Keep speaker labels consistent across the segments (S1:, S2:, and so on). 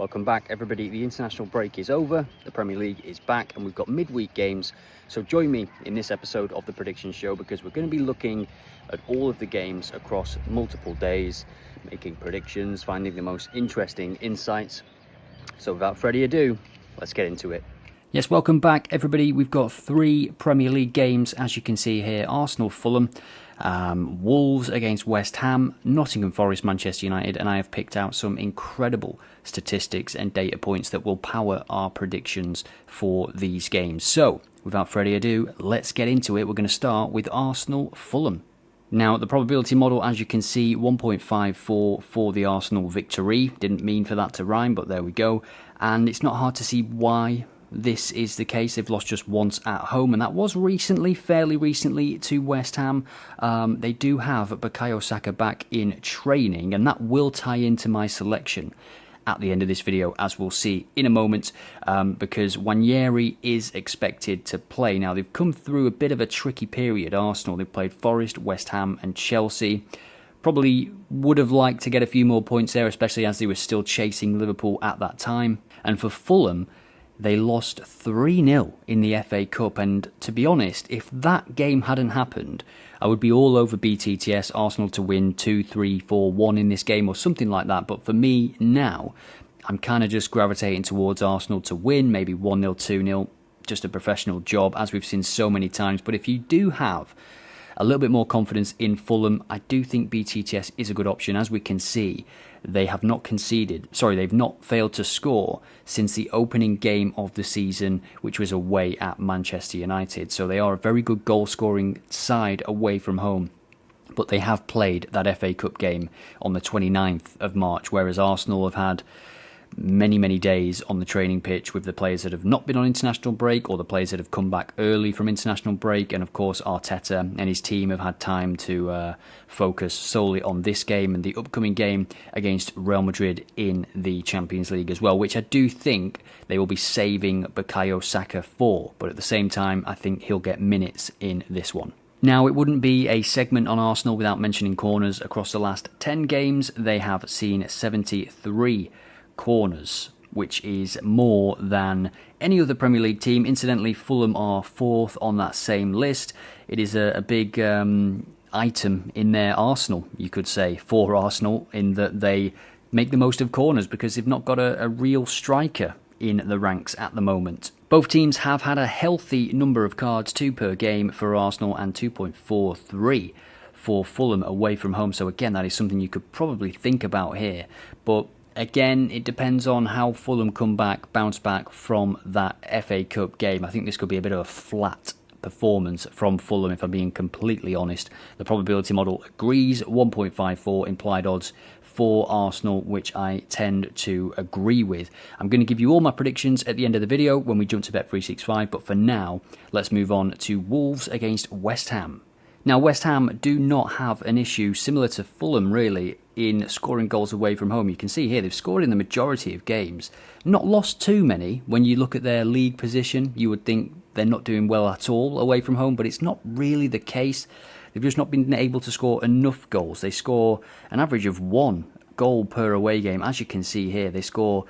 S1: Welcome back, everybody. The international break is over, the Premier League is back, and we've got midweek games. So join me in this episode of the Prediction Show because we're going to be looking at all of the games across multiple days, making predictions, finding the most interesting insights. So without further ado, let's get into it. Yes, welcome back, everybody. We've got 3 Premier League games, as you can see here. Arsenal, Fulham, Wolves against West Ham, Nottingham Forest, Manchester United, and I have picked out some incredible statistics and data points that will power our predictions for these games. So, without further ado, let's get into it. We're going to start with Arsenal, Fulham. Now, the probability model, as you can see, 1.54 for the Arsenal victory. Didn't mean for that to rhyme, but there we go. And it's not hard to see why this is the case. They've lost just once at home, and that was fairly recently, to West Ham. They do have Bukayo Saka back in training, and that will tie into my selection at the end of this video, as we'll see in a moment, because nwaneri is expected to play. Now, they've come through a bit of a tricky period, Arsenal. They've played Forest, West Ham and Chelsea. Probably would have liked to get a few more points there, especially as they were still chasing Liverpool at that time. And for Fulham, they lost 3-0 in the FA Cup, and to be honest, if that game hadn't happened, I would be all over BTTS, Arsenal to win 2-3-4-1 in this game or something like that. But for me now, I'm kind of just gravitating towards Arsenal to win, maybe 1-0, 2-0, just a professional job, as we've seen so many times. But if you do have a little bit more confidence in Fulham, I do think BTTS is a good option. As we can see, they've not failed to score since the opening game of the season, which was away at Manchester United. So they are a very good goal-scoring side away from home. But they have played that FA Cup game on the 29th of March, whereas Arsenal have had many days on the training pitch with the players that have not been on international break or the players that have come back early from international break. And of course, Arteta and his team have had time to focus solely on this game and the upcoming game against Real Madrid in the Champions League as well, which I do think they will be saving Bukayo Saka for. But at the same time, I think he'll get minutes in this one. Now, it wouldn't be a segment on Arsenal without mentioning corners. Across the last 10 games, they have seen 73 corners, which is more than any other Premier League team. Incidentally, Fulham are 4th on that same list. It is a big item in their arsenal, you could say, for Arsenal, in that they make the most of corners because they've not got a real striker in the ranks at the moment. Both teams have had a healthy number of cards, 2 per game for Arsenal and 2.43 for Fulham away from home. So again, that is something you could probably think about here. But again, it depends on how Fulham bounce back from that FA Cup game. I think this could be a bit of a flat performance from Fulham, if I'm being completely honest. The probability model agrees, 1.54 implied odds for Arsenal, which I tend to agree with. I'm going to give you all my predictions at the end of the video when we jump to Bet365, but for now, let's move on to Wolves against West Ham. Now, West Ham do not have an issue similar to Fulham, really, in scoring goals away from home. You can see here they've scored in the majority of games. Not lost too many. When you look at their league position, you would think they're not doing well at all away from home, but it's not really the case. They've just not been able to score enough goals. They score an average of 1 goal per away game. As you can see here, they score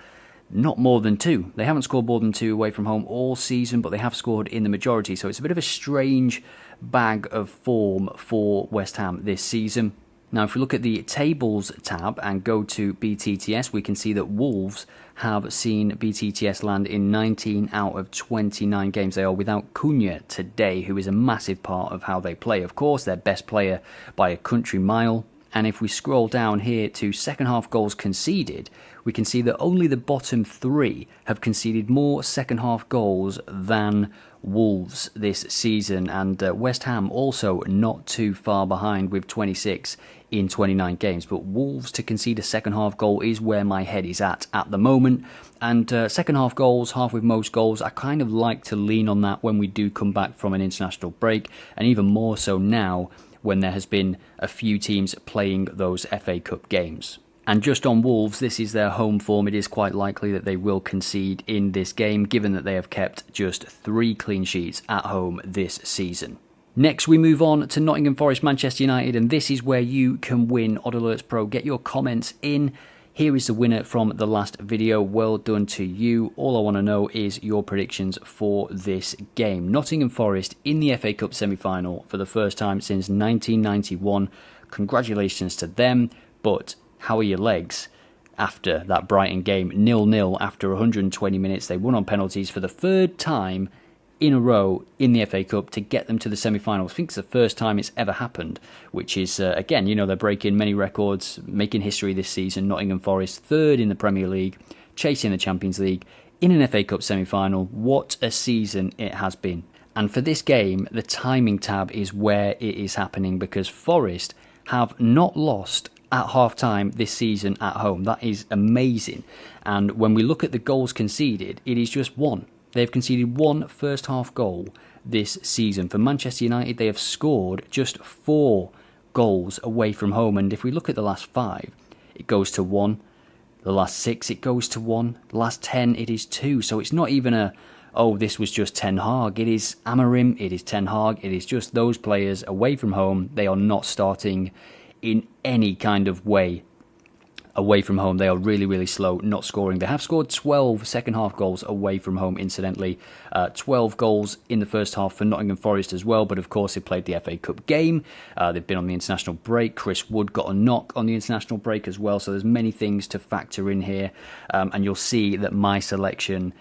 S1: not more than 2. They haven't scored more than 2 away from home all season, but they have scored in the majority. So it's a bit of a strange bag of form for West Ham this season. Now, if we look at the tables tab and go to BTTS, we can see that Wolves have seen BTTS land in 19 out of 29 games. They are without Cunha today, who is a massive part of how they play. Of course, their best player by a country mile. And if we scroll down here to second half goals conceded, we can see that only the bottom 3 have conceded more second half goals than Wolves this season. And West Ham also not too far behind with 26 in 29 games. But Wolves to concede a second half goal is where my head is at the moment. And second half goals, half with most goals, I kind of like to lean on that when we do come back from an international break. And even more so now, when there has been a few teams playing those FA Cup games. And just on Wolves, this is their home form. It is quite likely that they will concede in this game, given that they have kept just 3 clean sheets at home this season. Next, we move on to Nottingham Forest, Manchester United, and this is where you can win OddAlerts Pro. Get your comments in Here is the winner from the last video. Well done to you. All I want to know is your predictions for this game. Nottingham Forest in the FA Cup semi-final for the first time since 1991. Congratulations to them, but how are your legs after that Brighton game? 0-0 after 120 minutes. They won on penalties for the third time in a row in the FA Cup to get them to the semi-finals. I think it's the first time it's ever happened, which is, again, you know, they're breaking many records, making history this season. Nottingham Forest, third in the Premier League, chasing the Champions League, in an FA Cup semi-final. What a season it has been. And for this game, the timing tab is where it is happening, because Forest have not lost at half-time this season at home. That is amazing. And when we look at the goals conceded, it is just one. They've conceded one first-half goal this season. For Manchester United, they have scored just 4 goals away from home. And if we look at the last 5, it goes to 1. The last 6, it goes to 1. The last 10, it is 2. So it's not even a, oh, this was just Ten Hag. It is Amorim, it is Ten Hag. It is just those players away from home. They are not starting in any kind of way away from home. They are really, really slow, not scoring. They have scored 12 second-half goals away from home, incidentally. 12 goals in the first half for Nottingham Forest as well, but of course they played the FA Cup game. They've been on the international break. Chris Wood got a knock on the international break as well, so there's many things to factor in here, and you'll see that my selection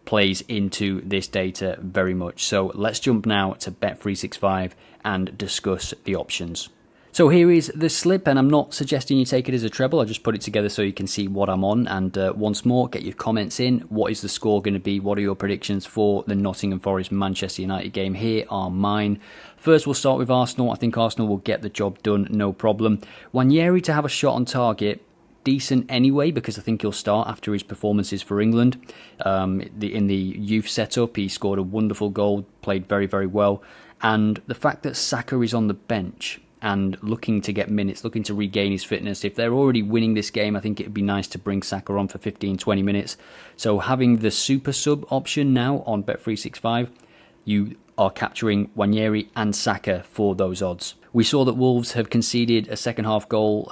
S1: plays into this data very much. So let's jump now to Bet365 and discuss the options. So here is the slip, and I'm not suggesting you take it as a treble. I just put it together so you can see what I'm on. And once more, get your comments in. What is the score going to be? What are your predictions for the Nottingham Forest Manchester United game? Here are mine. First, we'll start with Arsenal. I think Arsenal will get the job done, no problem. Nwaneri to have a shot on target. Decent anyway, because I think he'll start after his performances for England. In the youth setup, he scored a wonderful goal, played very, very well. And the fact that Saka is on the bench and looking to get minutes, looking to regain his fitness. If they're already winning this game, I think it would be nice to bring Saka on for 15-20 minutes. So having the super sub option now on Bet365, you are capturing Nwaneri and Saka for those odds. We saw that Wolves have conceded a second-half goal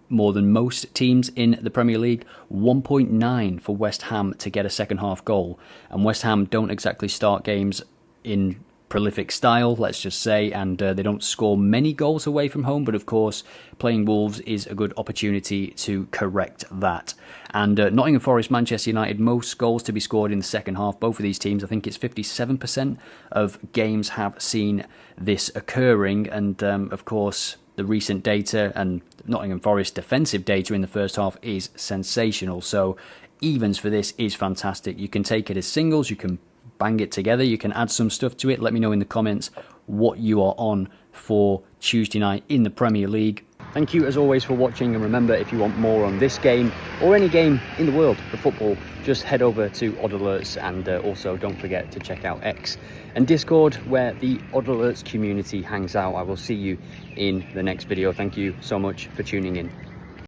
S1: more than most teams in the Premier League. 1.9 for West Ham to get a second-half goal. And West Ham don't exactly start games in prolific style, let's just say, and they don't score many goals away from home, but of course playing Wolves is a good opportunity to correct that. And Nottingham Forest, Manchester United, most goals to be scored in the second half. Both of these teams, I think it's 57% of games have seen this occurring, and of course the recent data and Nottingham Forest defensive data in the first half is sensational. So evens for this is fantastic. You can take it as singles, you can bang it together, you can add some stuff to it. Let me know in the comments what you are on for Tuesday night in the Premier League. Thank you as always for watching, and remember, if you want more on this game or any game in the world of football, just head over to OddAlerts, and also don't forget to check out X and Discord, where the OddAlerts community hangs out. I will see you in the next video. Thank you so much for tuning in.